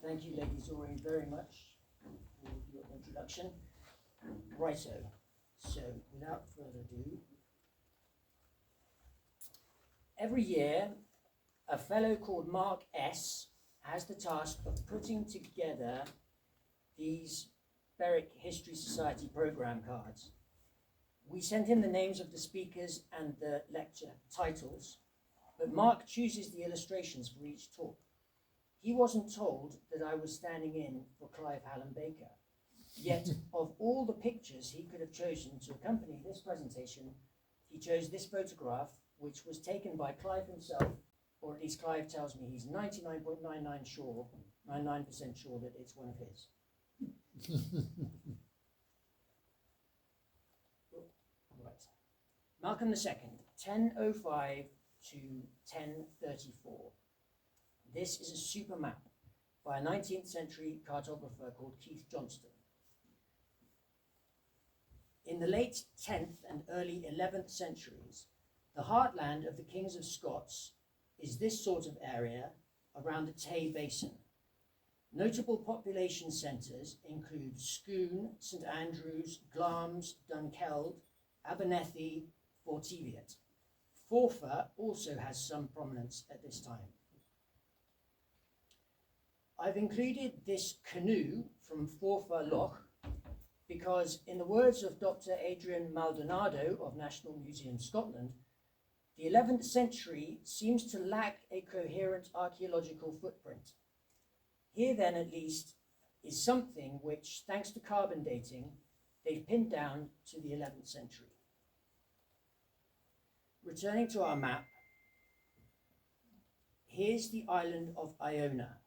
Thank you, Lady Zori, very much for your introduction. Righto. So, without further ado, every year, a fellow called Mark S. has the task of putting together these Berwick History Society program cards. We send him the names of the speakers and the lecture titles, but Mark chooses the illustrations for each talk. He wasn't told that I was standing in for Clive Hallam Baker, yet of all the pictures he could have chosen to accompany this presentation, he chose this photograph, which was taken by Clive himself, or at least Clive tells me he's 99.99% sure that it's one of his. Right. Malcolm II, 1005 to 1034. This is a super map by a 19th century cartographer called Keith Johnston. In the late 10th and early 11th centuries, the heartland of the Kings of Scots is this sort of area around the Tay Basin. Notable population centres include Scone, St Andrews, Glamis, Dunkeld, Abernethy, Forteviot. Forfar also has some prominence at this time. I've included this canoe from Forfar Loch because, in the words of Dr. Adrian Maldonado of National Museum Scotland, the 11th century seems to lack a coherent archaeological footprint. Here then, at least, is something which, thanks to carbon dating, they've pinned down to the 11th century. Returning to our map, here's the island of Iona.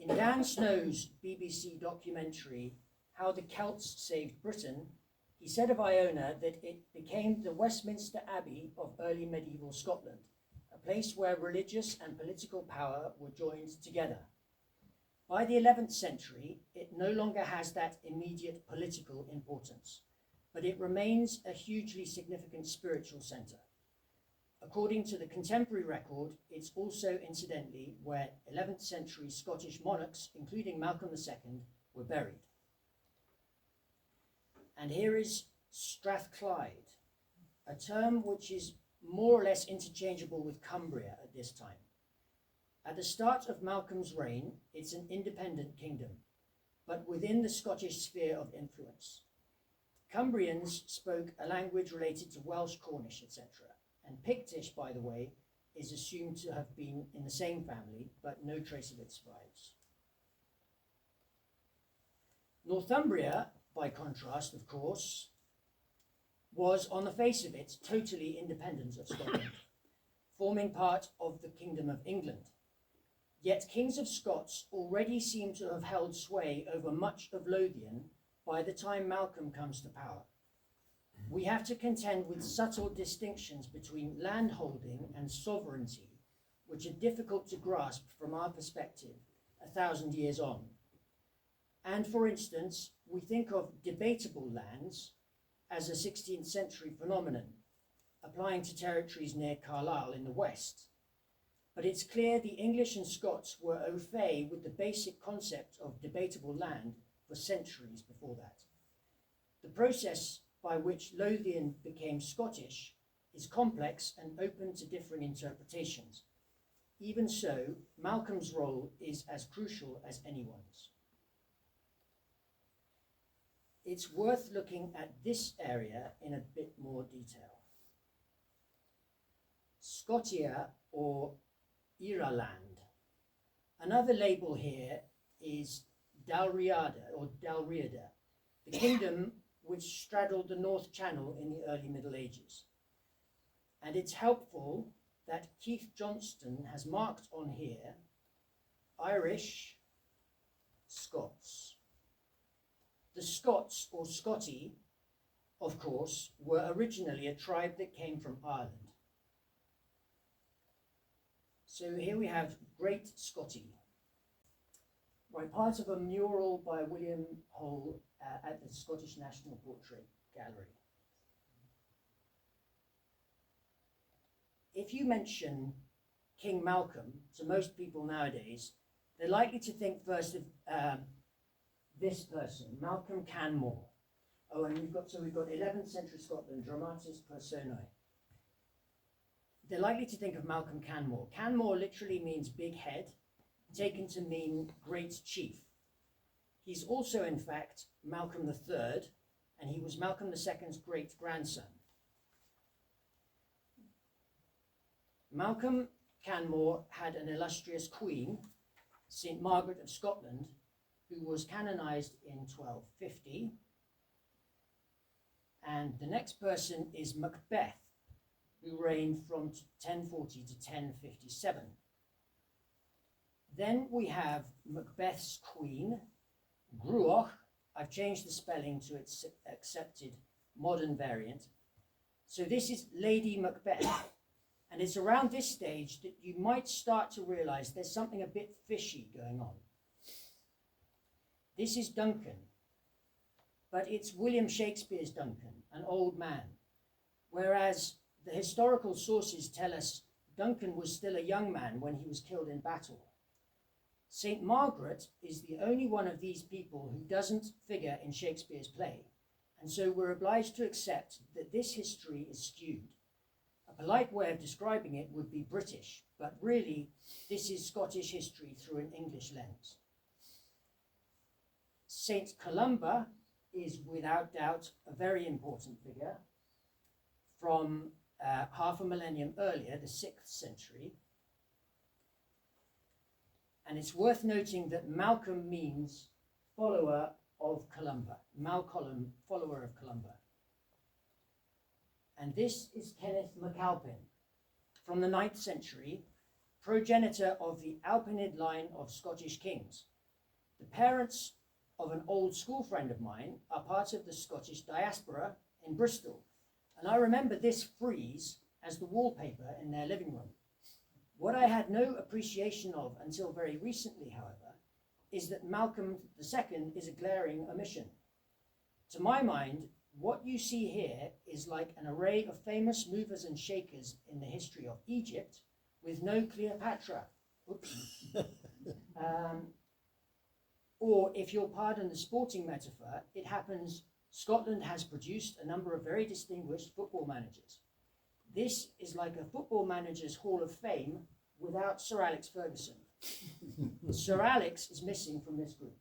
In Dan Snow's BBC documentary, How the Celts Saved Britain, he said of Iona that it became the Westminster Abbey of early medieval Scotland, a place where religious and political power were joined together. By the 11th century, it no longer has that immediate political importance, but it remains a hugely significant spiritual centre. According to the contemporary record, it's also, incidentally, where 11th century Scottish monarchs, including Malcolm II, were buried. And here is Strathclyde, a term which is more or less interchangeable with Cumbria at this time. At the start of Malcolm's reign, it's an independent kingdom, but within the Scottish sphere of influence. Cumbrians spoke a language related to Welsh, Cornish, etc. And Pictish, by the way, is assumed to have been in the same family, but no trace of it survives. Northumbria, by contrast, of course, was, on the face of it, totally independent of Scotland, forming part of the Kingdom of England. Yet kings of Scots already seem to have held sway over much of Lothian by the time Malcolm comes to power. We have to contend with subtle distinctions between landholding and sovereignty, which are difficult to grasp from our perspective 1,000 years on. And for instance, we think of debatable lands as a 16th century phenomenon, applying to territories near Carlisle in the west. But it's clear the English and Scots were au fait with the basic concept of debatable land for centuries before that. The process by which Lothian became Scottish is complex and open to different interpretations. Even so, Malcolm's role is as crucial as anyone's. It's worth looking at this area in a bit more detail. Scotia, or Iraland. Another label here is Dalriada, or Dalriada, the kingdom which straddled the North Channel in the early Middle Ages. And it's helpful that Keith Johnston has marked on here Irish, Scots. The Scots, or Scoti, of course, were originally a tribe that came from Ireland. So here we have Great Scotty, right, part of a mural by William Hull at the Scottish National Portrait Gallery. If you mention King Malcolm to most people nowadays, they're likely to think first of this person, Malcolm Canmore. Oh, and we've got 11th century Scotland, Dramatis Personae. They're likely to think of Malcolm Canmore. Canmore literally means big head, taken to mean great chief. He's also, in fact, Malcolm III, and he was Malcolm II's great-grandson. Malcolm Canmore had an illustrious queen, St. Margaret of Scotland, who was canonized in 1250. And the next person is Macbeth, who reigned from 1040 to 1057. Then we have Macbeth's queen, Gruach. I've changed the spelling to its accepted modern variant. So this is Lady Macbeth. And it's around this stage that you might start to realize there's something a bit fishy going on. This is Duncan, but it's William Shakespeare's Duncan, an old man. Whereas the historical sources tell us Duncan was still a young man when he was killed in battle. St. Margaret is the only one of these people who doesn't figure in Shakespeare's play, and so we're obliged to accept that this history is skewed. A polite way of describing it would be British, but really this is Scottish history through an English lens. St. Columba is without doubt a very important figure from half a millennium earlier, the 6th century. And it's worth noting that Malcolm means follower of Columba, Malcolm, follower of Columba. And this is Kenneth MacAlpin from the 9th century, progenitor of the Alpinid line of Scottish kings. The parents of an old school friend of mine are part of the Scottish diaspora in Bristol. And I remember this frieze as the wallpaper in their living room. What I had no appreciation of until very recently, however, is that Malcolm II is a glaring omission. To my mind, what you see here is like an array of famous movers and shakers in the history of Egypt with no Cleopatra. Or, if you'll pardon the sporting metaphor, it happens Scotland has produced a number of very distinguished football managers. This is like a football manager's Hall of Fame without Sir Alex Ferguson. Sir Alex is missing from this group.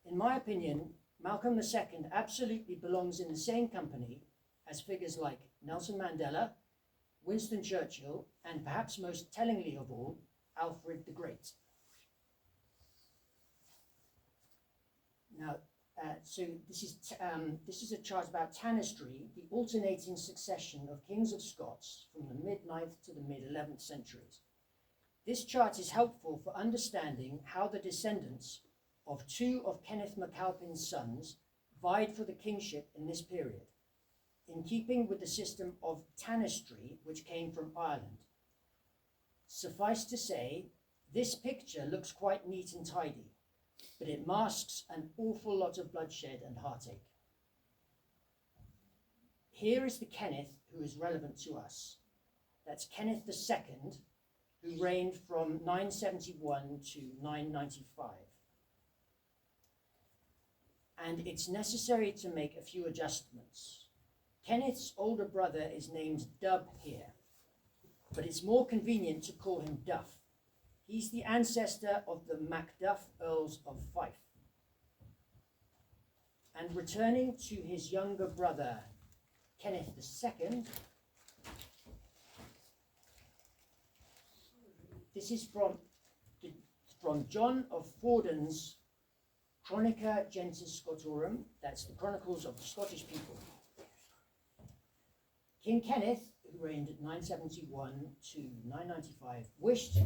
In my opinion, Malcolm II absolutely belongs in the same company as figures like Nelson Mandela, Winston Churchill, and perhaps most tellingly of all, Alfred the Great. Now, so this is a chart about tanistry, the alternating succession of kings of Scots from the mid-9th to the mid-11th centuries. This chart is helpful for understanding how the descendants of two of Kenneth MacAlpin's sons vied for the kingship in this period, in keeping with the system of tanistry which came from Ireland. Suffice to say, this picture looks quite neat and tidy, but it masks an awful lot of bloodshed and heartache. Here is the Kenneth who is relevant to us. That's Kenneth II, who reigned from 971 to 995. And it's necessary to make a few adjustments. Kenneth's older brother is named Dub here, but it's more convenient to call him Duff. He's the ancestor of the Macduff Earls of Fife. And returning to his younger brother, Kenneth II, this is from John of Forden's Chronica Gentis Scotorum, that's the Chronicles of the Scottish People. King Kenneth, who reigned at 971 to 995, wished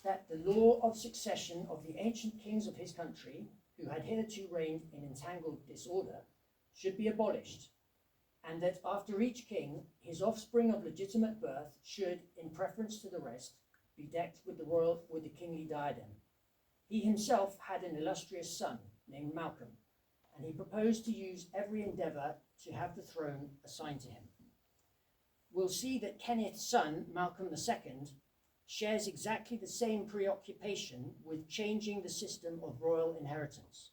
that the law of succession of the ancient kings of his country, who had hitherto reigned in entangled disorder, should be abolished, and that after each king, his offspring of legitimate birth should, in preference to the rest, be decked with the kingly diadem. He himself had an illustrious son named Malcolm, and he proposed to use every endeavour to have the throne assigned to him. We'll see that Kenneth's son, Malcolm II, shares exactly the same preoccupation with changing the system of royal inheritance.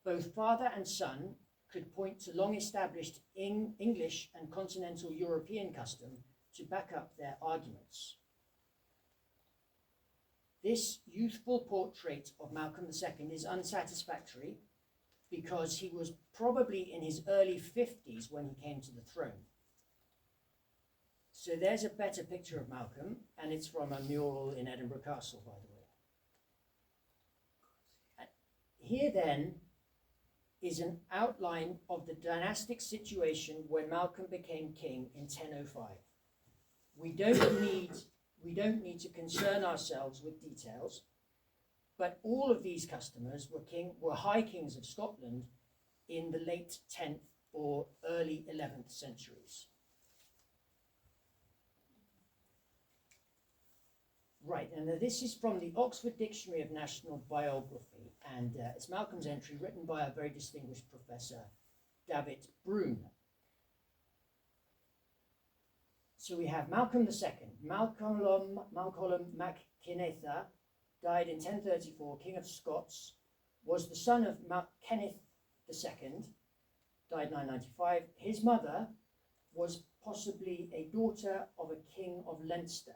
Both father and son could point to long-established English and continental European custom to back up their arguments. This youthful portrait of Malcolm II is unsatisfactory because he was probably in his early 50s when he came to the throne. So there's a better picture of Malcolm, and it's from a mural in Edinburgh Castle, by the way. And here then is an outline of the dynastic situation when Malcolm became king in 1005. We don't need to concern ourselves with details, but all of these customers were high kings of Scotland in the late 10th or early 11th centuries. Right, and this is from the Oxford Dictionary of National Biography, and it's Malcolm's entry written by a very distinguished professor, David Broom. So we have Malcolm II, Malcolm mac Cinetha, died in 1034, King of Scots, was the son of Kenneth II, died 995. His mother was possibly a daughter of a king of Leinster.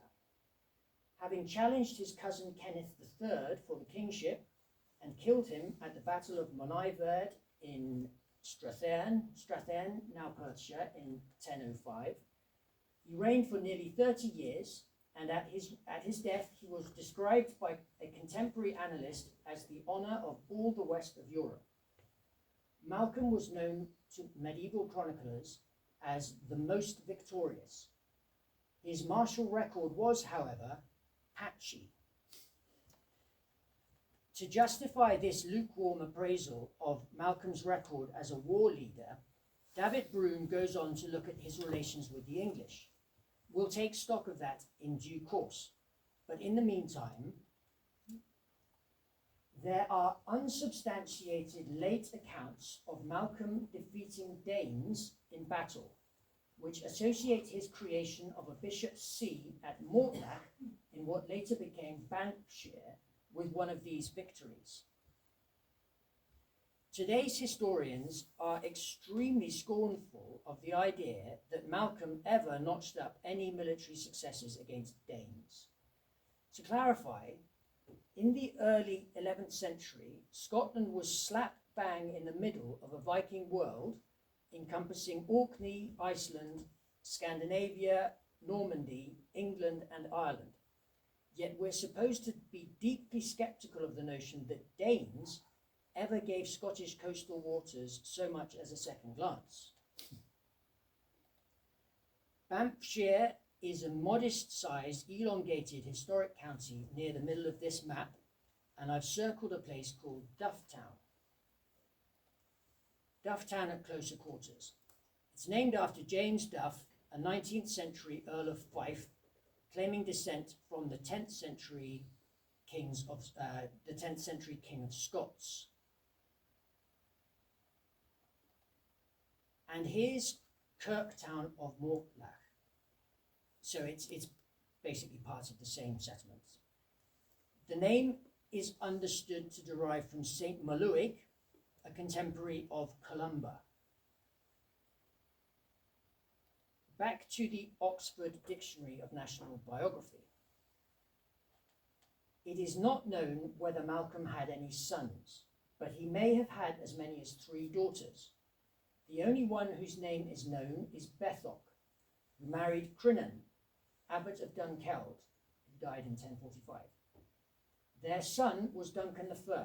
Having challenged his cousin Kenneth III for the kingship and killed him at the Battle of Moniverde in Strathearn, now Perthshire, in 1005, he reigned for nearly 30 years, and at his death he was described by a contemporary annalist as the honour of all the west of Europe. Malcolm was known to medieval chroniclers as the most victorious. His martial record was, however, patchy. To justify this lukewarm appraisal of Malcolm's record as a war leader, David Broom goes on to look at his relations with the English. We'll take stock of that in due course, but in the meantime, there are unsubstantiated late accounts of Malcolm defeating Danes in battle, which associate his creation of a bishop's see at Mortlach in what later became Banffshire with one of these victories. Today's historians are extremely scornful of the idea that Malcolm ever notched up any military successes against Danes. To clarify, in the early 11th century, Scotland was slap bang in the middle of a Viking world encompassing Orkney, Iceland, Scandinavia, Normandy, England, and Ireland. Yet we're supposed to be deeply sceptical of the notion that Danes ever gave Scottish coastal waters so much as a second glance. Banffshire is a modest-sized, elongated historic county near the middle of this map, and I've circled a place called Dufftown. Dufftown at closer quarters. It's named after James Duff, a 19th century Earl of Fife, claiming descent from the 10th century King of Scots. And here's Kirktown of Mortlach. So it's basically part of the same settlements. The name is understood to derive from St. Maluig, a contemporary of Columba. Back to the Oxford Dictionary of National Biography. It is not known whether Malcolm had any sons, but he may have had as many as 3 daughters. The only one whose name is known is Bethoc, who married Crinan, abbot of Dunkeld, who died in 1045. Their son was Duncan I,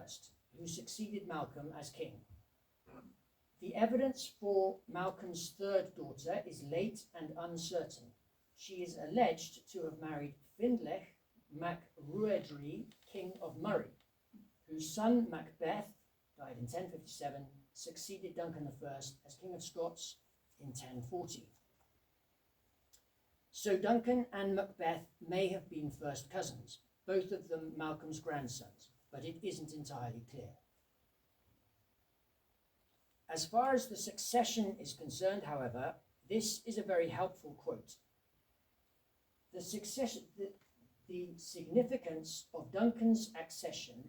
who succeeded Malcolm as king. The evidence for Malcolm's 3rd daughter is late and uncertain. She is alleged to have married Findlech mac Ruedri, king of Murray, whose son Macbeth, died in 1057, succeeded Duncan I as king of Scots in 1040. So Duncan and Macbeth may have been first cousins, both of them Malcolm's grandsons, but it isn't entirely clear. As far as the succession is concerned, however, this is a very helpful quote. The The significance of Duncan's accession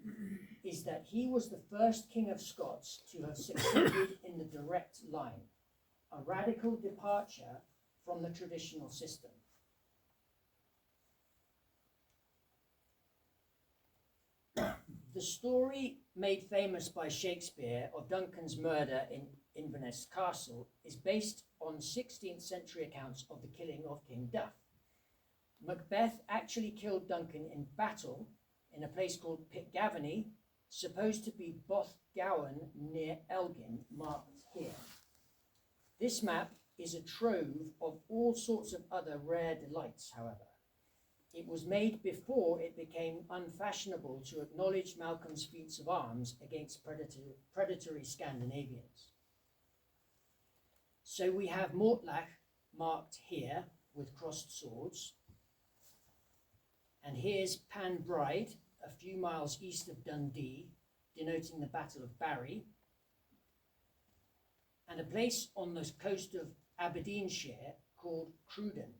is that he was the first King of Scots to have succeeded in the direct line, a radical departure from the traditional system. The story made famous by Shakespeare of Duncan's murder in Inverness Castle is based on 16th century accounts of the killing of King Duff. Macbeth actually killed Duncan in battle in a place called Pitgavany, supposed to be Bothgowan near Elgin, marked here. This map is a trove of all sorts of other rare delights, however. It was made before it became unfashionable to acknowledge Malcolm's feats of arms against predatory Scandinavians. So we have Mortlach marked here with crossed swords. And here's Panbride, a few miles east of Dundee, denoting the Battle of Barry. And a place on the coast of Aberdeenshire called Cruden.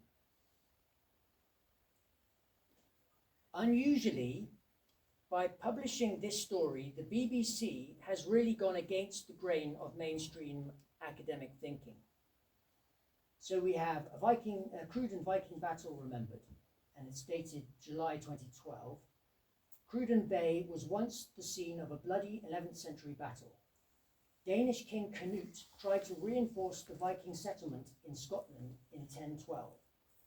Unusually, by publishing this story, the BBC has really gone against the grain of mainstream academic thinking. So we have a Cruden Viking battle remembered, and it's dated July 2012. Cruden Bay was once the scene of a bloody 11th century battle. Danish King Canute tried to reinforce the Viking settlement in Scotland in 1012.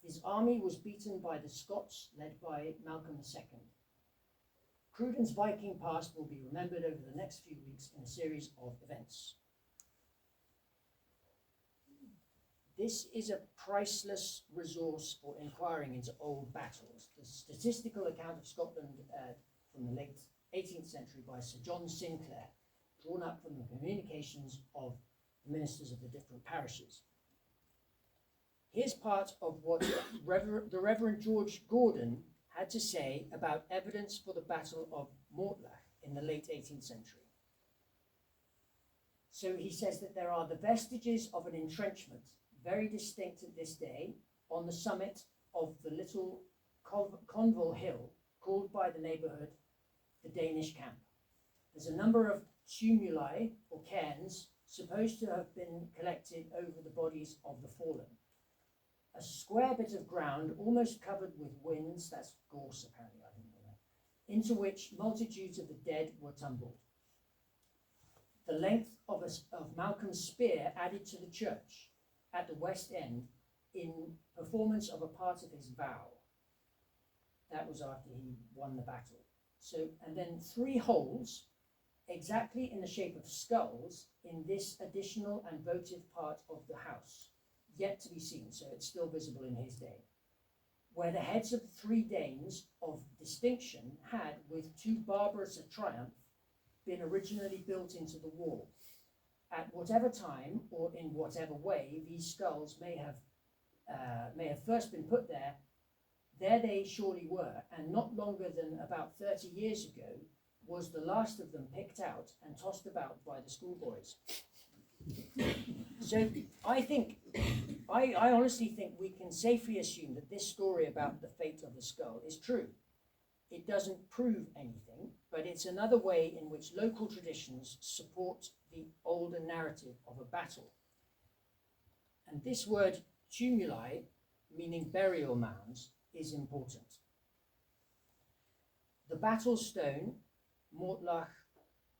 His army was beaten by the Scots, led by Malcolm II. Cruden's Viking past will be remembered over the next few weeks in a series of events. This is a priceless resource for inquiring into old battles. The statistical account of Scotland from the late 18th century by Sir John Sinclair, drawn up from the communications of the ministers of the different parishes. Here's part of what the Reverend George Gordon had to say about evidence for the Battle of Mortlach in the late 18th century. So he says that there are the vestiges of an entrenchment, very distinct at this day, on the summit of the little Conval Hill, called by the neighbourhood the Danish camp. There's a number of tumuli, or cairns, supposed to have been collected over the bodies of the fallen. A square bit of ground, almost covered with winds, that's gorse apparently, I didn't know that, into which multitudes of the dead were tumbled. The length of Malcolm's spear added to the church at the west end in performance of a part of his vow. That was after he won the battle. So, and then 3 holes, exactly in the shape of skulls, in this additional and votive part of the house, yet to be seen, so it's still visible in his day, where the heads of 3 Danes of distinction had, with too barbarous a triumph, been originally built into the wall. At whatever time, or in whatever way, these skulls may have first been put there they surely were, and not longer than about 30 years ago was the last of them picked out and tossed about by the schoolboys. So I honestly think we can safely assume that this story about the fate of the skull is true. It doesn't prove anything, but it's another way in which local traditions support the older narrative of a battle. And this word tumuli, meaning burial mounds, is important. The battle stone, Mortlach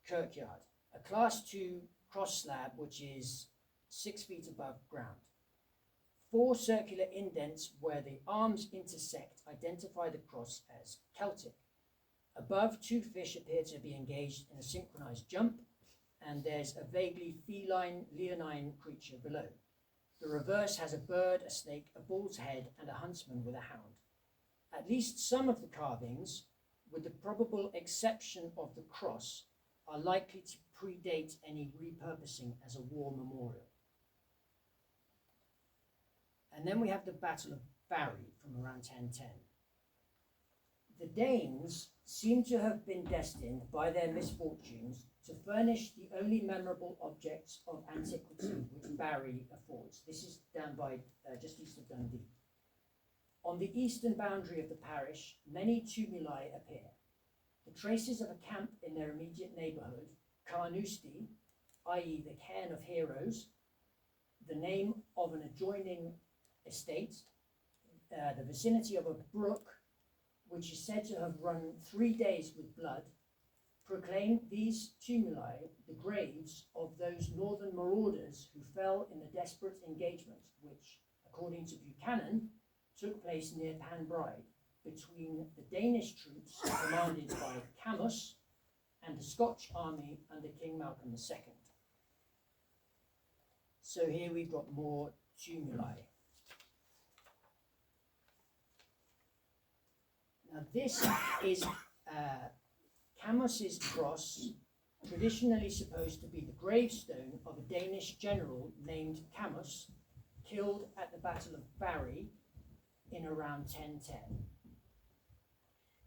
Kirkyard, a class 2 cross slab which is 6 feet above ground. 4 circular indents where the arms intersect identify the cross as Celtic. Above, 2 fish appear to be engaged in a synchronized jump, and there's a vaguely feline, leonine creature below. The reverse has a bird, a snake, a bull's head, and a huntsman with a hound. At least some of the carvings, with the probable exception of the cross, are likely to predate any repurposing as a war memorial. And then we have the Battle of Barry from around 1010. The Danes seem to have been destined by their misfortunes to furnish the only memorable objects of antiquity which Barry affords. This is down by just east of Dundee. On the eastern boundary of the parish, many tumuli appear. The traces of a camp in their immediate neighbourhood, Carnoustie, i.e. the cairn of heroes, the name of an adjoining estate, the vicinity of a brook, which is said to have run 3 days with blood, proclaim these tumuli the graves of those northern marauders who fell in the desperate engagement which, according to Buchanan, took place near Panbride between the Danish troops commanded by Camus and the Scotch army under King Malcolm II. So here we've got more tumuli. Now this is Camus's cross, traditionally supposed to be the gravestone of a Danish general named Camus, killed at the Battle of Barry in around 1010.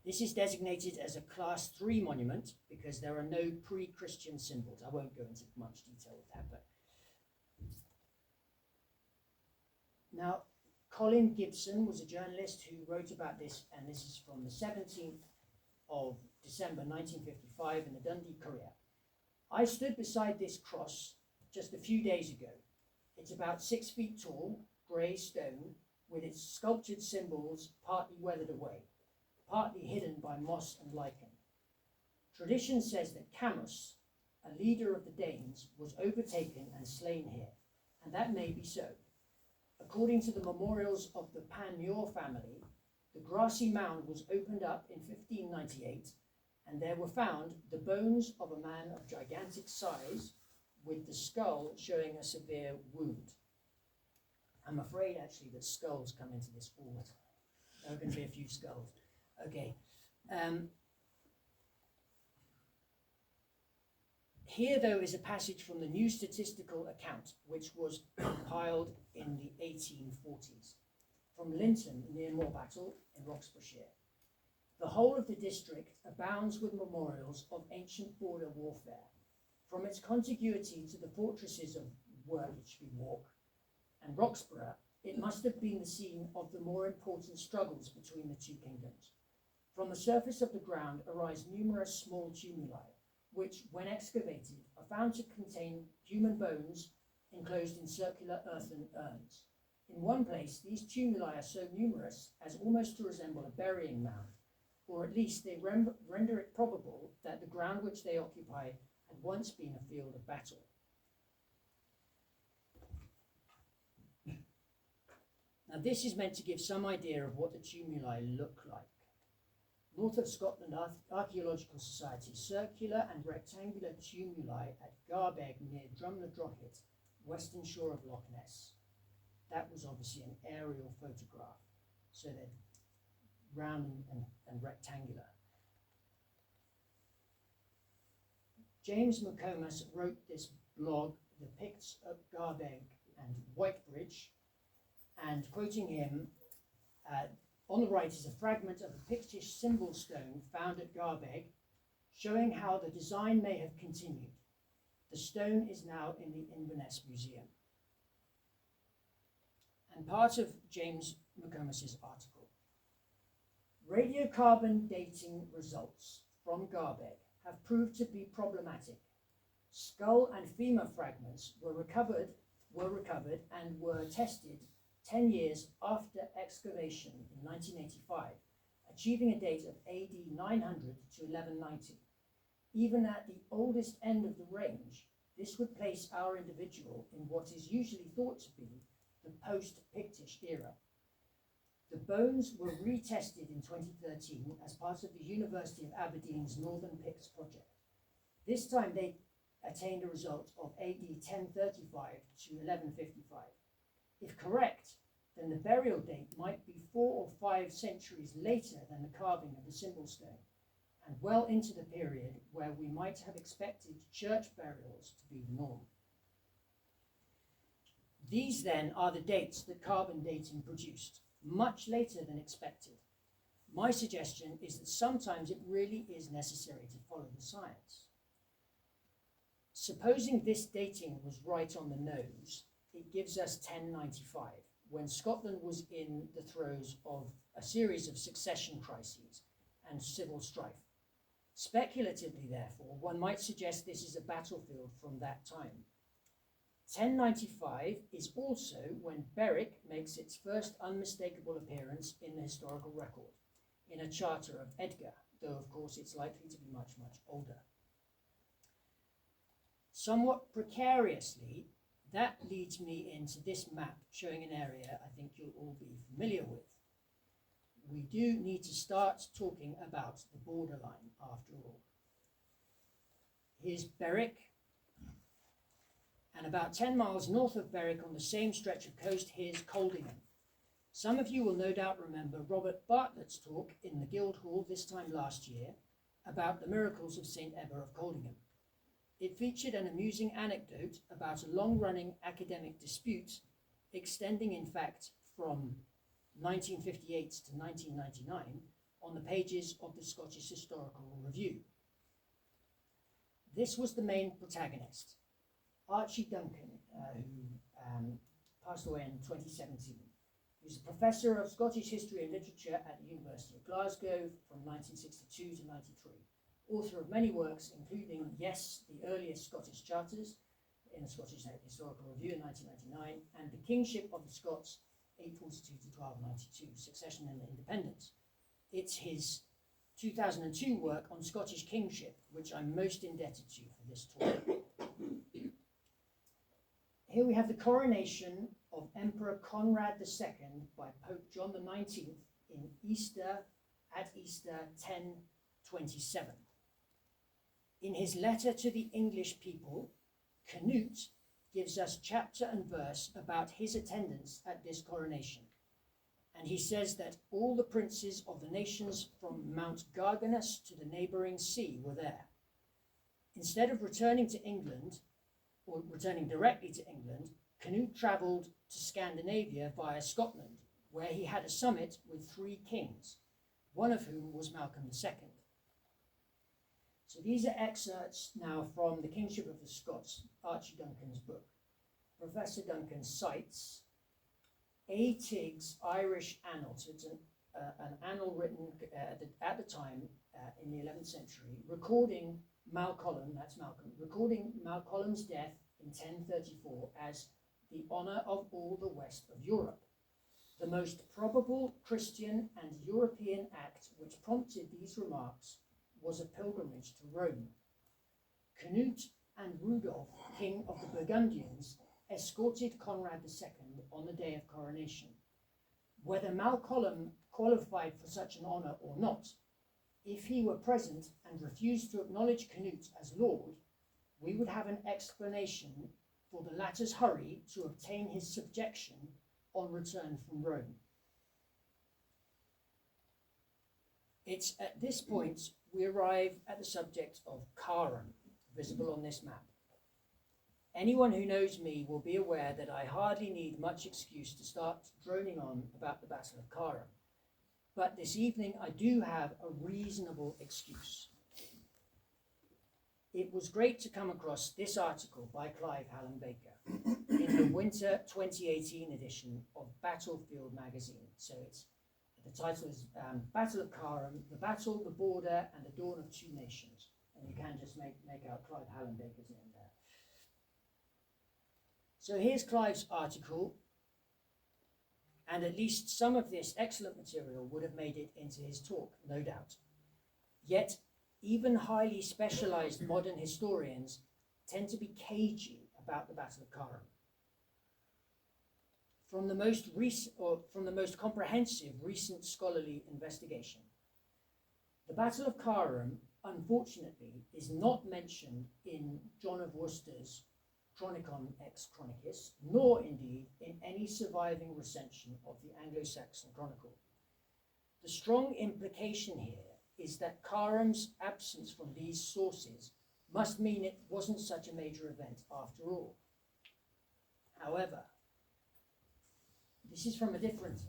This is designated as a Class 3 monument because there are no pre-Christian symbols. I won't go into much detail with that, but now Colin Gibson was a journalist who wrote about this, and this is from the 17th of December 1955 in the Dundee Courier. I stood beside this cross just a few days ago. It's about 6 feet tall, grey stone, with its sculptured symbols partly weathered away, partly hidden by moss and lichen. Tradition says that Camus, a leader of the Danes, was overtaken and slain here, and that may be so. According to the memorials of the Panmure family, the grassy mound was opened up in 1598, and there were found the bones of a man of gigantic size, with the skull showing a severe wound. I'm afraid actually that skulls come into this all the time. There are going to be a few skulls. Okay. Here, though, is a passage from the New Statistical Account, which was compiled in the 1840s, from Linton near Moorbattle in Roxburghshire. The whole of the district abounds with memorials of ancient border warfare, from its contiguity to the fortresses of Werlitchby Walk and Roxburgh. It must have been the scene of the more important struggles between the two kingdoms. From the surface of the ground arise numerous small tumuli, which, when excavated, are found to contain human bones enclosed in circular earthen urns. In one place, these tumuli are so numerous as almost to resemble a burying mound, or at least they render it probable that the ground which they occupy had once been a field of battle. Now this is meant to give some idea of what the tumuli look like. North of Scotland Archaeological Society, circular and rectangular tumuli at Garbeg near Drumnadrochit, western shore of Loch Ness. That was obviously an aerial photograph, so they're round and rectangular. James McComas wrote this blog, The Picts of Garbeg and Whitebridge, and quoting him, on the right is a fragment of a Pictish symbol stone found at Garbeg, showing how the design may have continued. The stone is now in the Inverness Museum. And part of James McComas's article. Radiocarbon dating results from Garbeg have proved to be problematic. Skull and femur fragments were recovered and were tested 10 years after excavation in 1985, achieving a date of AD 900 to 1190. Even at the oldest end of the range, this would place our individual in what is usually thought to be the post-Pictish era. The bones were retested in 2013 as part of the University of Aberdeen's Northern Picts project. This time they attained a result of AD 1035 to 1155. If correct, then the burial date might be 4 or 5 centuries later than the carving of the symbol stone, and well into the period where we might have expected church burials to be the norm. These then are the dates that carbon dating produced, much later than expected. My suggestion is that sometimes it really is necessary to follow the science. Supposing this dating was right on the nose, it gives us 1095, when Scotland was in the throes of a series of succession crises and civil strife. Speculatively, therefore, one might suggest this is a battlefield from that time. 1095 is also when Berwick makes its first unmistakable appearance in the historical record, in a charter of Edgar, though of course it's likely to be much, much older. Somewhat precariously, that leads me into this map showing an area I think you'll all be familiar with. We do need to start talking about the borderline after all. Here's Berwick, and about 10 miles north of Berwick on the same stretch of coast, here's Coldingham. Some of you will no doubt remember Robert Bartlett's talk in the Guildhall this time last year about the miracles of St. Ebba of Coldingham. It featured an amusing anecdote about a long-running academic dispute extending in fact from 1958 to 1999 on the pages of the Scottish Historical Review. This was the main protagonist, Archie Duncan, who passed away in 2017. He was a professor of Scottish history and literature at the University of Glasgow from 1962 to 93. Author of many works, including, yes, the earliest Scottish charters in the Scottish Historical Review in 1999, and the Kingship of the Scots, 842 to 1292, Succession and Independence. It's his 2002 work on Scottish kingship, which I'm most indebted to for this talk. Here we have the coronation of Emperor Conrad II by Pope John XIX in Easter, 1027. In his letter to the English people, Canute gives us chapter and verse about his attendance at this coronation. And he says that all the princes of the nations from Mount Garganus to the neighbouring sea were there. Instead of returning to England, or returning directly to England, Canute travelled to Scandinavia via Scotland, where he had a summit with 3 kings, one of whom was Malcolm II. So these are excerpts now from The Kingship of the Scots, Archie Duncan's book. Professor Duncan cites A. Tigge's Irish Annals. It's an annal written at the time in the 11th century, recording Malcolm, that's Malcolm, recording Malcolm's death in 1034 as the honour of all the west of Europe. The most probable Christian and European act which prompted these remarks was a pilgrimage to Rome. Canute and Rudolf, king of the Burgundians, escorted Conrad II on the day of coronation. Whether Malcolm qualified for such an honour or not, if he were present and refused to acknowledge Canute as lord, we would have an explanation for the latter's hurry to obtain his subjection on return from Rome. It's at this point we arrive at the subject of Carham, visible on this map. Anyone who knows me will be aware that I hardly need much excuse to start droning on about the Battle of Carham. But this evening I do have a reasonable excuse. It was great to come across this article by Clive Hallam Baker in the winter 2018 edition of Battlefield magazine. So the title is Battle of Carham, the Battle, the Border, and the Dawn of Two Nations. And you can just make out Clive Hallam Baker's name there. So here's Clive's article, and at least some of this excellent material would have made it into his talk, no doubt. Yet, even highly specialized modern historians tend to be cagey about the Battle of Carham. From the most comprehensive recent scholarly investigation, the Battle of Carham, unfortunately, is not mentioned in John of Worcester's Chronicon ex Chronicus, nor indeed in any surviving recension of the Anglo-Saxon Chronicle. The strong implication here is that Carham's absence from these sources must mean it wasn't such a major event after all. However, this is from a different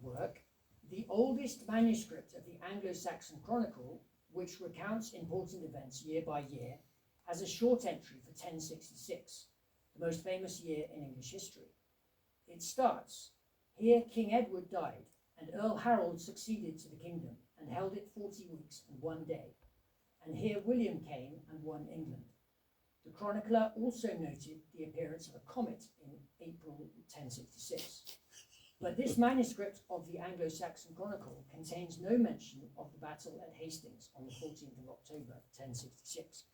work. The oldest manuscript of the Anglo-Saxon Chronicle, which recounts important events year by year, has a short entry for 1066, the most famous year in English history. It starts, Here King Edward died, and Earl Harold succeeded to the kingdom and held it 40 weeks and 1 day. And here William came and won England. The chronicler also noted the appearance of a comet in April 1066. But this manuscript of the Anglo-Saxon Chronicle contains no mention of the battle at Hastings on the 14th of October 1066.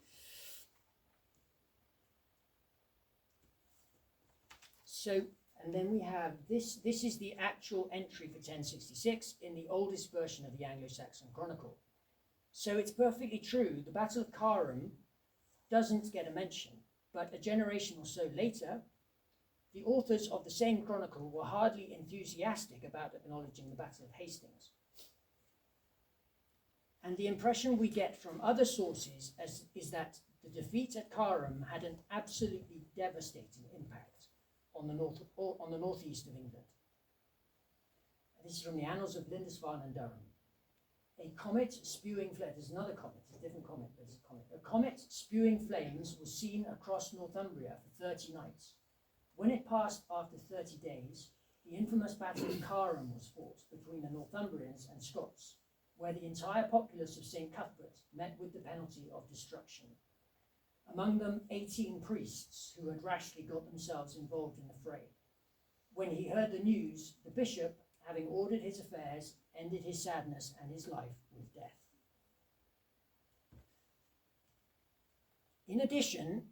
So, and then we have this is the actual entry for 1066 in the oldest version of the Anglo-Saxon Chronicle. So it's perfectly true, the Battle of Carham doesn't get a mention, but a generation or so later, the authors of the same chronicle were hardly enthusiastic about acknowledging the Battle of Hastings. And the impression we get from other sources is that the defeat at Carham had an absolutely devastating impact on the northeast of England. This is from the Annals of Lindisfarne and Durham. A comet spewing flames, there's another comet, it's a different comet, but it's a comet. A comet spewing flames was seen across Northumbria for 30 nights. When it passed after 30 days, the infamous Battle of Carham was fought between the Northumbrians and Scots, where the entire populace of St. Cuthbert met with the penalty of destruction. Among them 18 priests who had rashly got themselves involved in the fray. When he heard the news, the bishop, having ordered his affairs, ended his sadness and his life with death. In addition,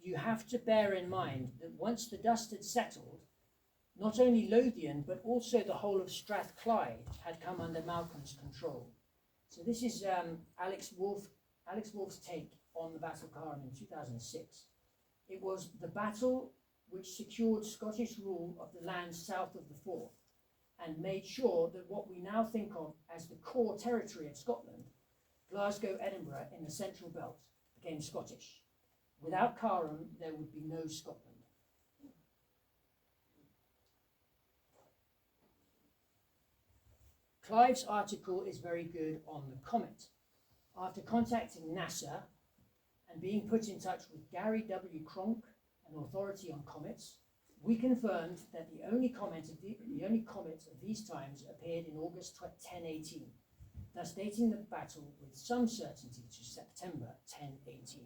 you have to bear in mind that once the dust had settled, not only Lothian, but also the whole of Strathclyde had come under Malcolm's control. So this is Alex Wolf's take on the Battle of Carham in 2006. It was the battle which secured Scottish rule of the lands south of the Forth and made sure that what we now think of as the core territory of Scotland, Glasgow, Edinburgh in the central belt, became Scottish. Without Carham, there would be no Scotland. Clive's article is very good on the comet. After contacting NASA and being put in touch with Gary W. Cronk, an authority on comets, we confirmed that the only comet of these times appeared in August 1018, thus dating the battle with some certainty to September 1018.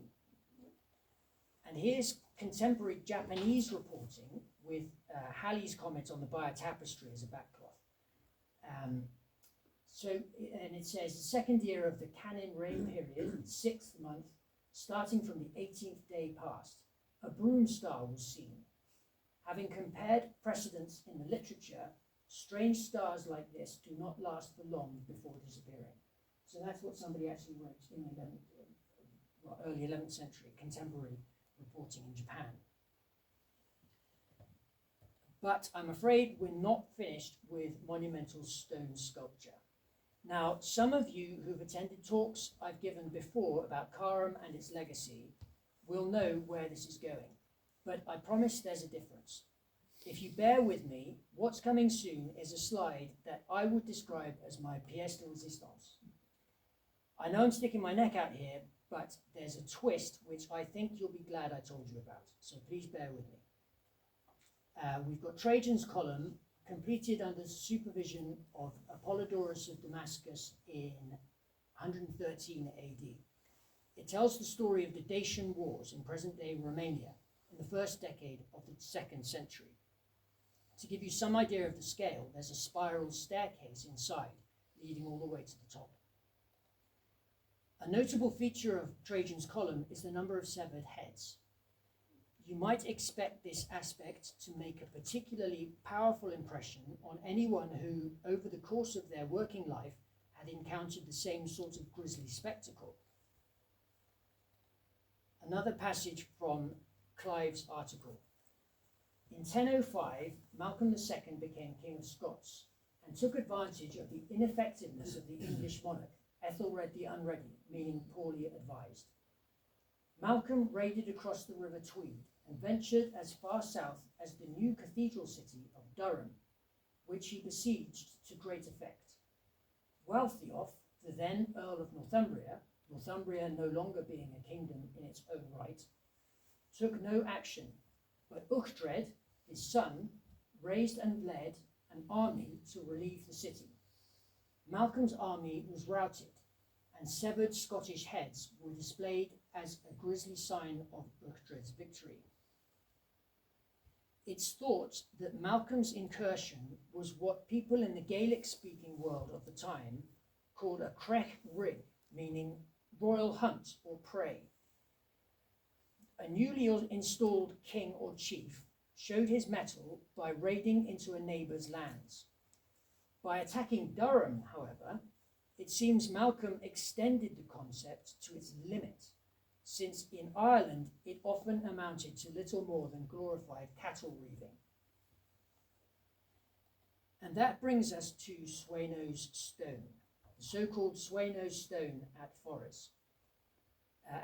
And here's contemporary Japanese reporting with Halley's comet on the Bayer tapestry as a backcloth. And it says the second year of the Canning rain period, 6th month, starting from the 18th day past, a broom star was seen. Having compared precedents in the literature, strange stars like this do not last for long before disappearing. So that's what somebody actually wrote in the early 11th century, contemporary reporting in Japan. But I'm afraid we're not finished with monumental stone sculpture. Now, some of you who've attended talks I've given before about Carham and its legacy will know where this is going. But I promise there's a difference. If you bear with me, what's coming soon is a slide that I would describe as my pièce de résistance. I know I'm sticking my neck out here, but there's a twist which I think you'll be glad I told you about. So please bear with me. We've got Trajan's column, completed under the supervision of Apollodorus of Damascus in 113 AD. It tells the story of the Dacian Wars in present-day Romania in the first decade of the 2nd century. To give you some idea of the scale, there's a spiral staircase inside, leading all the way to the top. A notable feature of Trajan's column is the number of severed heads. You might expect this aspect to make a particularly powerful impression on anyone who, over the course of their working life, had encountered the same sort of grisly spectacle. Another passage from Clive's article. In 1005, Malcolm II became King of Scots and took advantage of the ineffectiveness of the English monarch, Ethelred the Unready, meaning poorly advised. Malcolm raided across the River Tweed and ventured as far south as the new cathedral city of Durham, which he besieged to great effect. Wealhtheof, the then Earl of Northumbria, Northumbria no longer being a kingdom in its own right, took no action, but Uchtred, his son, raised and led an army to relieve the city. Malcolm's army was routed, and severed Scottish heads were displayed as a grisly sign of Uchtred's victory. It's thought that Malcolm's incursion was what people in the Gaelic-speaking world of the time called a crech rig, meaning royal hunt or prey. A newly installed king or chief showed his mettle by raiding into a neighbour's lands. By attacking Durham, however, it seems Malcolm extended the concept to its limit, since in Ireland it often amounted to little more than glorified cattle reaving. And that brings us to Sweno's Stone, the so-called Sweno's Stone at Forres.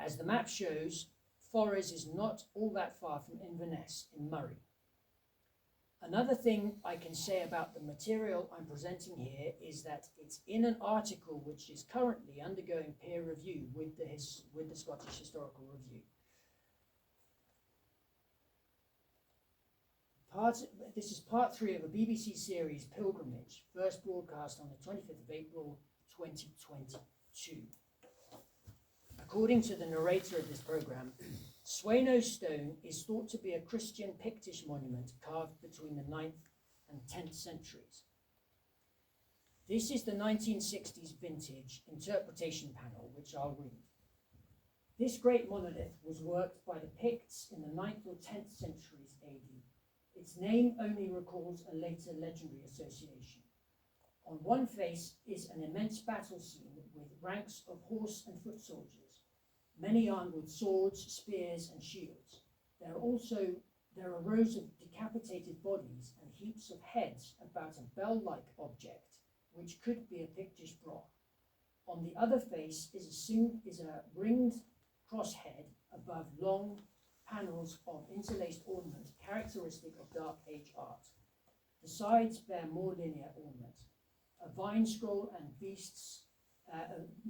As the map shows, Forres is not all that far from Inverness in Murray. Another thing I can say about the material I'm presenting here is that it's in an article which is currently undergoing peer review with the Scottish Historical Review. This is part 3 of a BBC series, Pilgrimage, first broadcast on the 25th of April 2022. According to the narrator of this programme, Sweno's Stone is thought to be a Christian Pictish monument carved between the 9th and 10th centuries. This is the 1960s vintage interpretation panel, which I'll read. This great monolith was worked by the Picts in the 9th or 10th centuries AD. Its name only recalls a later legendary association. On one face is an immense battle scene with ranks of horse and foot soldiers, many armed with swords, spears, and shields. There are rows of decapitated bodies and heaps of heads about a bell-like object, which could be a Pictish broch. On the other face is a ringed crosshead above long panels of interlaced ornament characteristic of Dark Age art. The sides bear more linear ornament. A vine scroll and beasts,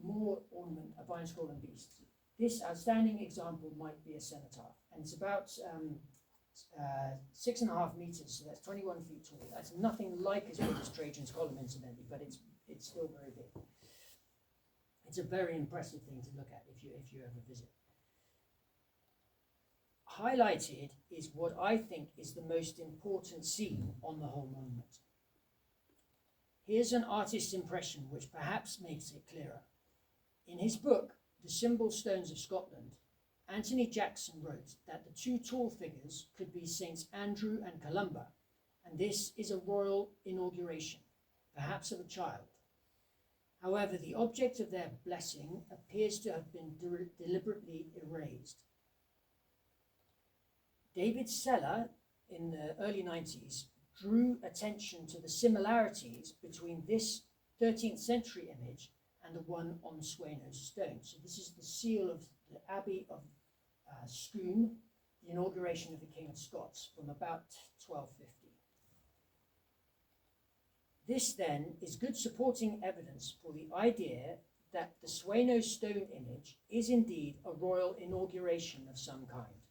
more ornament, a vine scroll and beasts. This outstanding example might be a cenotaph, and it's about 6.5 meters, so that's 21 feet tall. That's nothing like as big as Trajan's column, incidentally, but it's still very big. It's a very impressive thing to look at if you ever visit. Highlighted is what I think is the most important scene on the whole monument. Here's an artist's impression which perhaps makes it clearer. In his book, The Symbol Stones of Scotland, Anthony Jackson wrote that the two tall figures could be Saints Andrew and Columba, and this is a royal inauguration, perhaps of a child. However, the object of their blessing appears to have been deliberately erased. David Seller, in the early 90s, drew attention to the similarities between this 13th century image and the one on Sweno's Stone. So this is the seal of the Abbey of Scone, the inauguration of the King of Scots, from about 1250. This then is good supporting evidence for the idea that the Sweno's Stone image is indeed a royal inauguration of some kind.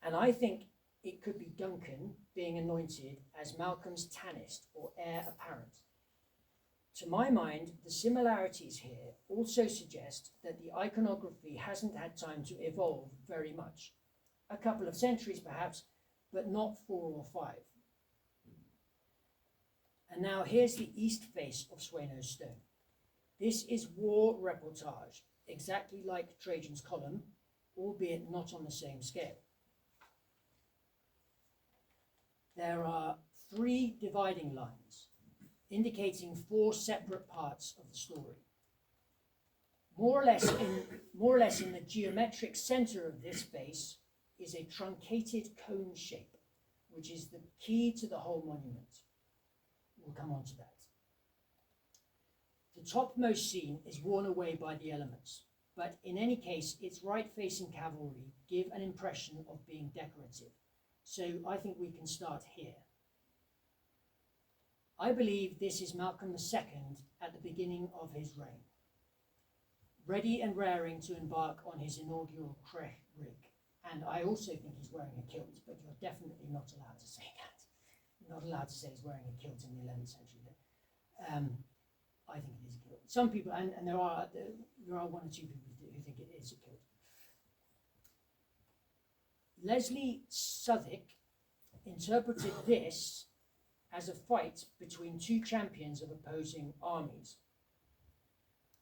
And I think it could be Duncan being anointed as Malcolm's Tanist or heir apparent. To my mind, the similarities here also suggest that the iconography hasn't had time to evolve very much. A couple of centuries perhaps, but not 4 or 5. And now here's the east face of Sweno's Stone. This is war reportage, exactly like Trajan's column, albeit not on the same scale. There are 3 dividing lines, indicating 4 separate parts of the story. More or less in the geometric center of this face is a truncated cone shape, which is the key to the whole monument. We'll come on to that. The topmost scene is worn away by the elements, but in any case, its right-facing cavalry give an impression of being decorative. So I think we can start here. I believe this is Malcolm II at the beginning of his reign, ready and raring to embark on his inaugural crech rig. And I also think he's wearing a kilt, but you're definitely not allowed to say that. not allowed to say he's wearing a kilt in the 11th century. But, I think it is a kilt. Some people, and there are one or two people who think it is a kilt. Leslie Southwick interpreted this as a fight between two champions of opposing armies.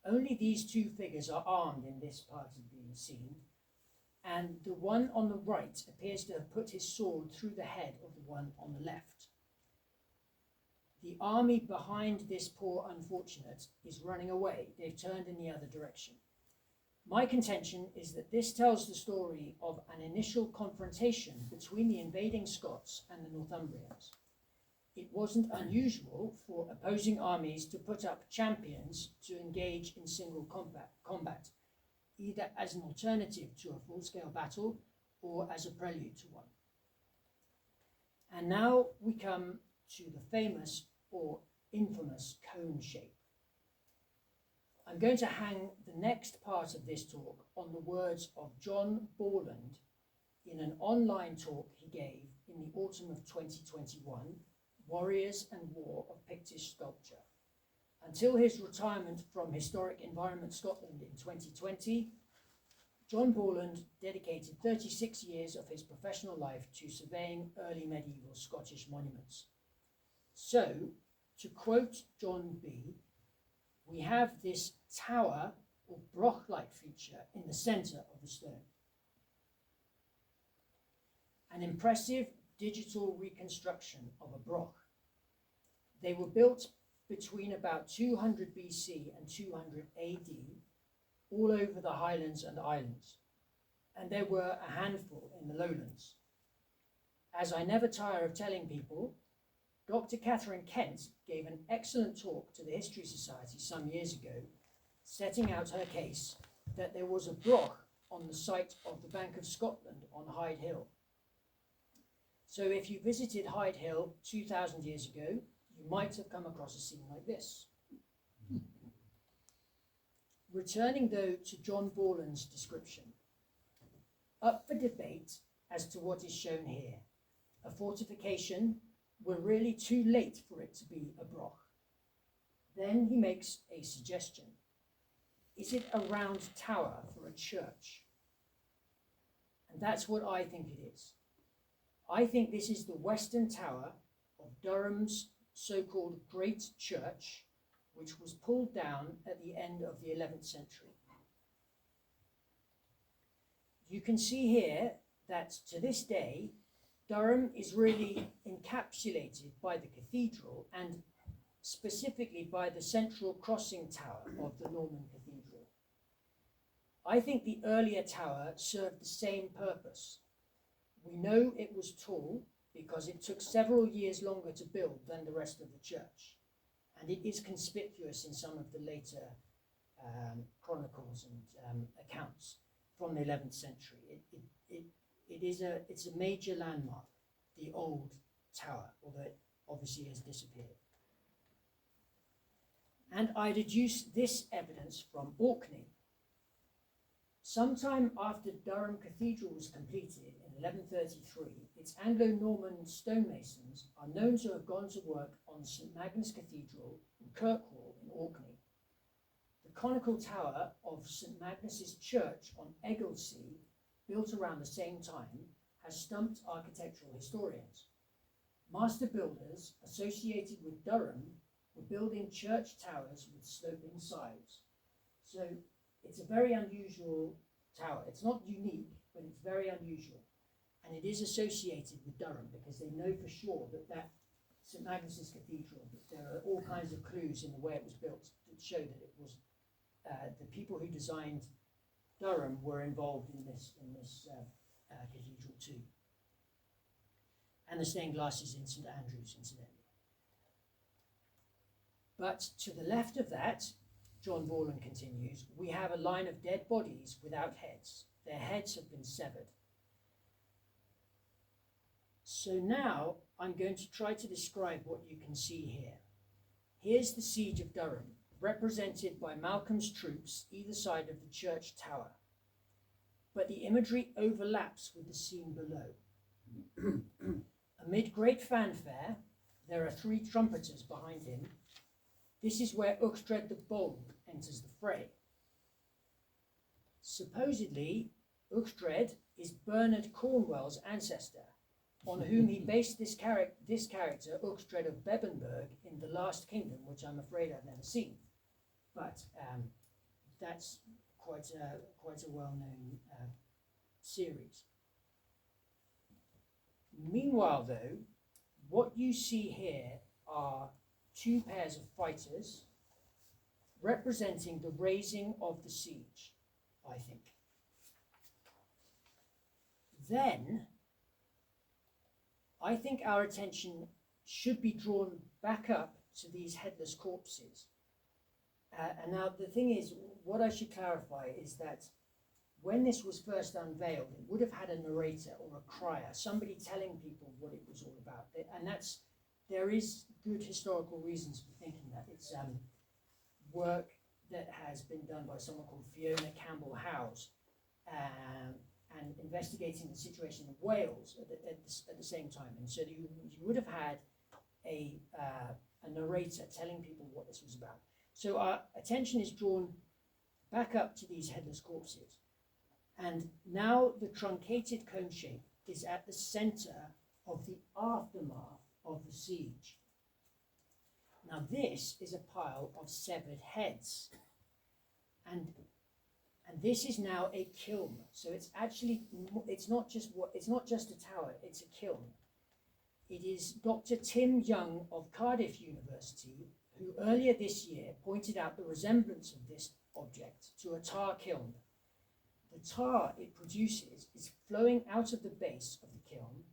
Only these two figures are armed in this part of the scene, and the one on the right appears to have put his sword through the head of the one on the left. The army behind this poor unfortunate is running away. They've turned in the other direction. My contention is that this tells the story of an initial confrontation between the invading Scots and the Northumbrians. It wasn't unusual for opposing armies to put up champions to engage in single combat, either as an alternative to a full-scale battle or as a prelude to one. And now we come to the famous or infamous cone shape. I'm going to hang the next part of this talk on the words of John Borland in an online talk he gave in the autumn of 2021, Warriors and War of Pictish Sculpture. Until his retirement from Historic Environment Scotland in 2020, John Borland dedicated 36 years of his professional life to surveying early medieval Scottish monuments. So, to quote John B., we have this tower or broch-like feature in the centre of the stone. An impressive digital reconstruction of a broch. They were built between about 200 BC and 200 AD, all over the Highlands and Islands, and there were a handful in the Lowlands. As I never tire of telling people, Dr. Catherine Kent gave an excellent talk to the History Society some years ago, setting out her case that there was a broch on the site of the Bank of Scotland on Hyde Hill. So if you visited Hyde Hill 2,000 years ago, you might have come across a scene like this. Returning though to John Borland's description, up for debate as to what is shown here, a fortification were really too late for it to be a broch. Then he makes a suggestion. Is it a round tower for a church? And that's what I think it is. I think this is the western tower of Durham's so-called Great Church, which was pulled down at the end of the 11th century. You can see here that to this day, Durham is really encapsulated by the cathedral and specifically by the central crossing tower of the Norman cathedral. I think the earlier tower served the same purpose. We know it was tall because it took several years longer to build than the rest of the church, and it is conspicuous in some of the later chronicles and accounts from the 11th century. It's a major landmark, the old tower, although it obviously has disappeared. And I deduce this evidence from Orkney. Sometime after Durham Cathedral was completed in 1133, its Anglo-Norman stonemasons are known to have gone to work on St Magnus Cathedral in Kirkwall in Orkney. The conical tower of St Magnus's Church on Egglesea, built around the same time, has stumped architectural historians. Master builders associated with Durham were building church towers with sloping sides. So it's a very unusual tower. It's not unique, but it's very unusual. And it is associated with Durham because they know for sure that St Magnus's Cathedral, there are all kinds of clues in the way it was built that show that it was the people who designed Durham were involved in this cathedral too. And the stained glass is in St Andrews, incidentally. But to the left of that, John Borland continues, we have a line of dead bodies without heads. Their heads have been severed. So now I'm going to try to describe what you can see here. Here's the siege of Durham, represented by Malcolm's troops either side of the church tower. But the imagery overlaps with the scene below. Amid great fanfare, there are 3 trumpeters behind him. This is where Uchtred the Bold enters the fray. Supposedly, Uchtred is Bernard Cornwell's ancestor, on whom he based this character, Uchtred of Bebbanburg, in The Last Kingdom, which I'm afraid I've never seen. But that's quite a well-known series. Meanwhile, though, what you see here are 2 pairs of fighters representing the raising of the siege, I think. Then, I think our attention should be drawn back up to these headless corpses. And now the thing is, what I should clarify is that when this was first unveiled, it would have had a narrator or a crier, somebody telling people what it was all about. And there is good historical reasons for thinking that. It's work that has been done by someone called Fiona Campbell Howes, and investigating the situation in Wales at the same time. And so you would have had a narrator telling people what this was about. So our attention is drawn back up to these headless corpses. And now the truncated cone shape is at the center of the aftermath of the siege. Now this is a pile of severed heads. And this is now a kiln. So it's actually, it's not just a tower, it's a kiln. It is Dr. Tim Young of Cardiff University who earlier this year pointed out the resemblance of this object to a tar kiln. The tar it produces is flowing out of the base of the kiln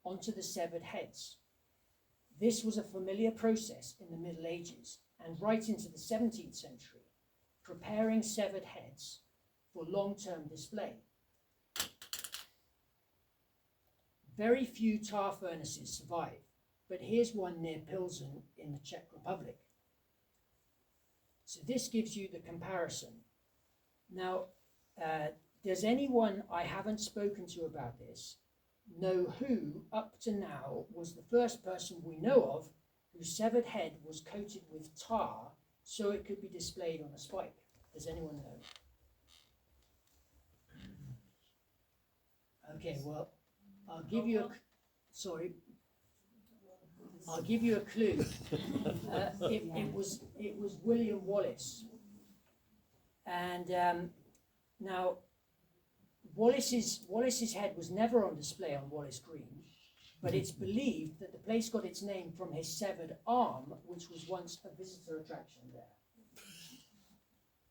onto the severed heads. This was a familiar process in the Middle Ages and right into the 17th century, preparing severed heads for long-term display. Very few tar furnaces survive, but here's one near Pilsen in the Czech Republic. So this gives you the comparison. Now, does anyone I haven't spoken to about this know who, up to now, was the first person we know of whose severed head was coated with tar so it could be displayed on a spike? Does anyone know? Okay, well, I'll give you a clue. It was William Wallace, and now Wallace's head was never on display on Wallace Green, but it's believed that the place got its name from his severed arm, which was once a visitor attraction there.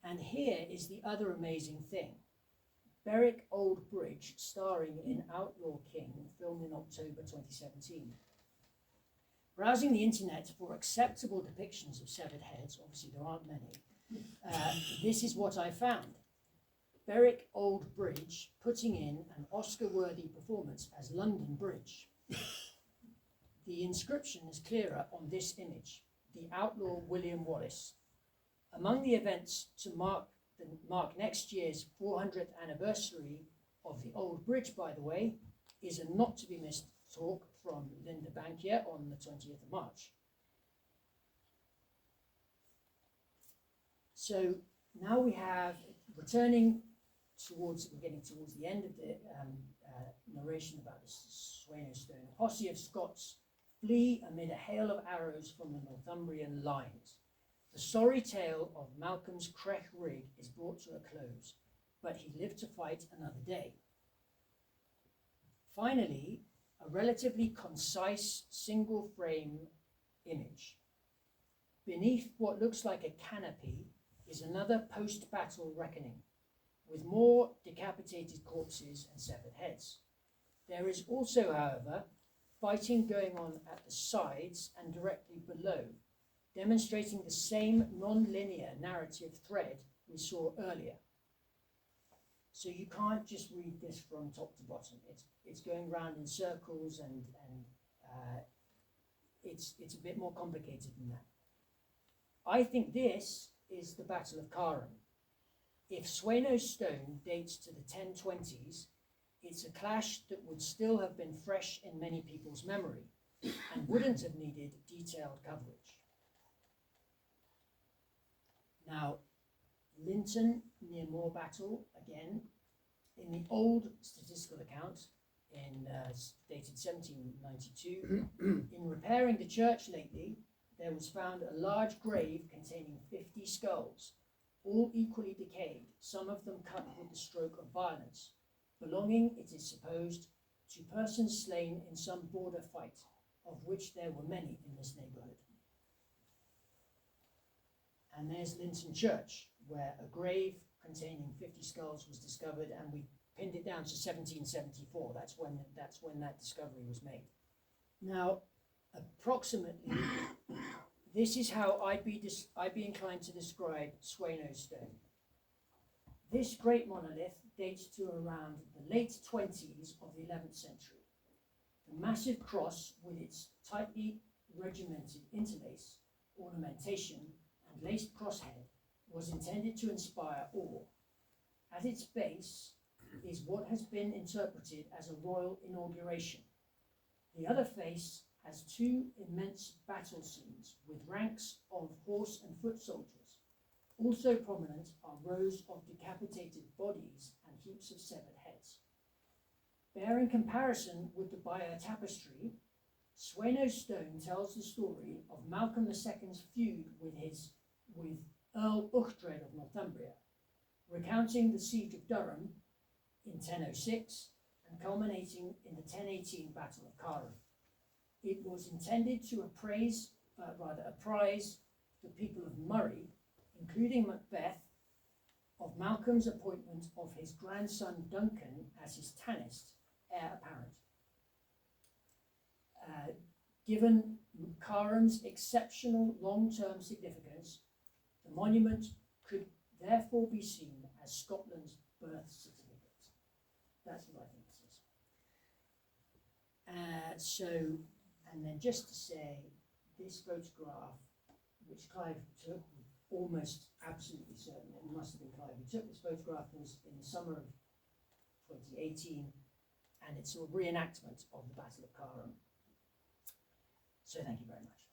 And here is the other amazing thing. Berwick Old Bridge, starring in Outlaw King, filmed in October 2017. Browsing the internet for acceptable depictions of severed heads, obviously there aren't many, this is what I found. Berwick Old Bridge putting in an Oscar-worthy performance as London Bridge. The inscription is clearer on this image, the outlaw William Wallace. Among the events to mark next year's 400th anniversary of the Old Bridge, by the way, is a not-to-be-missed talk from Linda Bankier on the 20th of March. So now we have, we're getting towards the end of the narration about the Sweno Stone. A posse of Scots flee amid a hail of arrows from the Northumbrian lines. The sorry tale of Malcolm's Crech Rig is brought to a close, but he lived to fight another day. Finally, a relatively concise single frame image. Beneath what looks like a canopy is another post-battle reckoning, with more decapitated corpses and severed heads. There is also, however, fighting going on at the sides and directly below, demonstrating the same non-linear narrative thread we saw earlier. So you can't just read this from top to bottom. It's going round in circles, and it's a bit more complicated than that. I think this is the Battle of Carham. If Sweno Stone dates to the 1020s, it's a clash that would still have been fresh in many people's memory. and wouldn't have needed detailed coverage. Now, Linton near Moor Battle, again, in the old statistical account, dated 1792, in repairing the church lately, there was found a large grave containing 50 skulls, all equally decayed, some of them cut with the stroke of violence, belonging, it is supposed, to persons slain in some border fight, of which there were many in this neighbourhood. And there's Linton Church, where a grave containing 50 skulls was discovered, and we pinned it down to 1774. That's when that discovery was made. Now, approximately, this is how I'd be inclined to describe Swano's stone. This great monolith dates to around the late 20s of the 11th century. The massive cross, with its tightly regimented interlace, ornamentation, and laced crosshead, was intended to inspire awe. At its base is what has been interpreted as a royal inauguration. The other face has two immense battle scenes with ranks of horse and foot soldiers. Also prominent are rows of decapitated bodies and heaps of severed heads. Bearing comparison with the Bayeux tapestry, Swano's stone tells the story of Malcolm II's feud with Earl Uchtred of Northumbria, recounting the siege of Durham in 1006 and culminating in the 1018 Battle of Carham. It was intended to apprise the people of Murray, including Macbeth, of Malcolm's appointment of his grandson Duncan as his tanist, heir apparent. Given Carham's exceptional long-term significance, the monument could therefore be seen as Scotland's birth certificate. That's what I think this is. And then just to say, this photograph, which Clive took, almost absolutely certain it must have been Clive who took this photograph, was in the summer of 2018, and it's a reenactment of the Battle of Carham. So thank you very much.